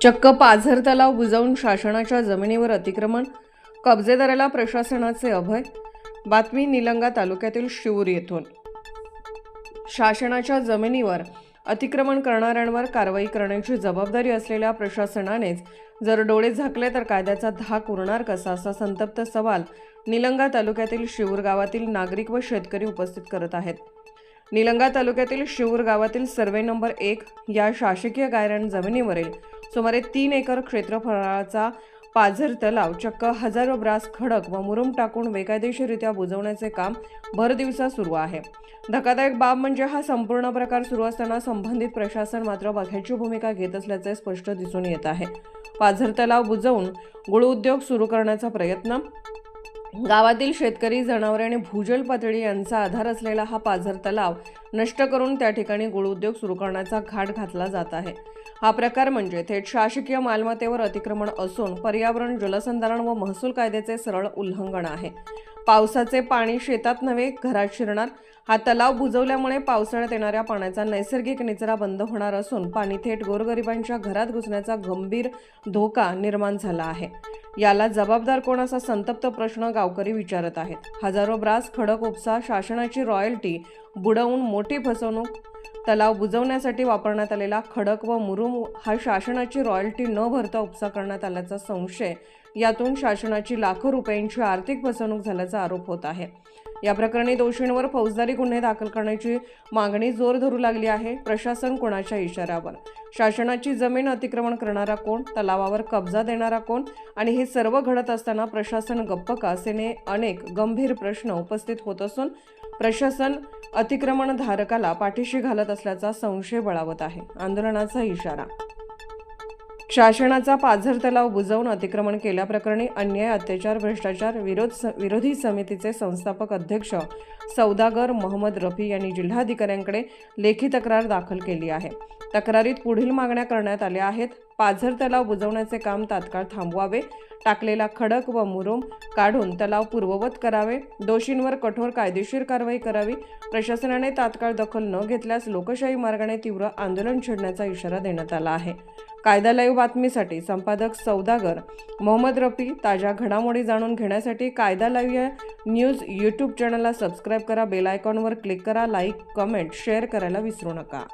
चक्क पाझर तलाव बुजवून शासनाच्या जमिनीवर अतिक्रमण, कब्जेदाराला प्रशासनाचे अभय. बातमी निलंगा तालुक्यातील शिवूर येथून. शासनाच्या जमिनीवर अतिक्रमण करणाऱ्यांवर कारवाई करण्याची जबाबदारी असलेल्या प्रशासनानेच जर डोळे झाकले तर कायद्याचा धाक उरणार कसा, असा संतप्त सवाल निलंगा तालुक्यातील शिवूर गावातील नागरिक व शेतकरी उपस्थित करत आहेत. निलंगा तालुक्यातील शिवूर गावातील सर्वे नंबर 1 या शासकीय गायरान जमिनीवरील सुमारे 3 एकर क्षेत्रफळाचा पाझर तलाव चक्क हजारो ब्रास खडक व मुरुम टाकून बेकायदेशीररित्या बुजवण्याचे काम भर दिवसा सुरू आहे. धक्कादायक बाब म्हणजे हा संपूर्ण प्रकार सुरू असताना संबंधित प्रशासन मात्र बघ्याची भूमिका घेत असल्याचे स्पष्ट दिसून येत आहे. पाझर तलाव बुजवून गुळ उद्योग सुरू करण्याचा प्रयत्न. गावातील शेतकरी, जनावरे आणि भूजल पातळी यांचा आधार असलेला हा पाझर तलाव नष्ट करून त्या ठिकाणी गुळ उद्योग सुरू करण्याचा घाट घातला जात आहे. हा प्रकार म्हणजे थेट शासकीय मालमत्तेवर अतिक्रमण असून पर्यावरण, जलसंधारण व महसूल कायद्याचे सरळ उल्लंघन आहे. पावसाचे पाणी शेतात नव्हे घरात शिरणार. हा तलाव बुजवल्यामुळे पावसाळ्यात येणाऱ्या पाण्याचा नैसर्गिक निचरा बंद होणार असून पाणी थेट गोरगरिबांच्या घरात घुसण्याचा गंभीर धोका निर्माण झाला आहे. याला जबाबदार कोण, असा संतप्त प्रश्न गावकरी विचारत आहेत. हजारो ब्रास खडक उपसा, शासनाची रॉयल्टी बुडवून मोठी फसवणूक. तलाव बुजवण्यासाठी वापरण्यात आलेला खडक व मुरुम हा शासनाची रॉयल्टी न भरता उपसा करण्यात आल्याचा संशय. यातून शासनाची लाखो रुपयांची आर्थिक फसवणूक झाल्याचा आरोप होत आहे. या प्रकरणी दोषींवर फौजदारी गुन्हे दाखल करण्याची मागणी जोर धरू लागली आहे. प्रशासन कोणाच्या इशाऱ्यावर? शासनाची जमीन अतिक्रमण करणारा कोण? तलावावर कब्जा देणारा कोण? आणि हे सर्व घडत असताना प्रशासन गप्प का, असे अनेक गंभीर प्रश्न उपस्थित होत असून प्रशासन अतिक्रमणधारकाला पाठीशी घालत असल्याचा संशय बळावत आहे. आंदोलनाचा इशारा. शासनाचा पाझर तलाव बुजवून अतिक्रमण केल्याप्रकरणी अन्याय, अत्याचार, भ्रष्टाचार विरोधी समितीचे संस्थापक अध्यक्ष सौदागर मोहम्मद रफी यांनी जिल्हाधिकाऱ्यांकडे लेखी तक्रार दाखल केली आहे. तक्रारीत पुढील मागण्या करण्यात आल्या आहेत. पाझर तलाव बुजवण्याचे काम तात्काळ थांबवावे. टाकलेला खडक व मुरुम काढून तलाव पूर्ववत करावे. दोषींवर कठोर कायदेशीर कारवाई करावी. प्रशासनाने तात्काळ दखल न घेतल्यास लोकशाही मार्गाने तीव्र आंदोलन छेडण्याचा इशारा देण्यात आला आहे. कायदा लाईव्ह बातमीसाठी संपादक सौदागर मोहम्मद रफी. ताज्या घडामोडी जाणून घेण्यासाठी कायदा लाईव्ह न्यूज यूट्यूब चॅनलला सबस्क्राईब करा. बेल आयकॉनवर क्लिक करा. लाईक, कमेंट, शेअर करायला विसरू नका.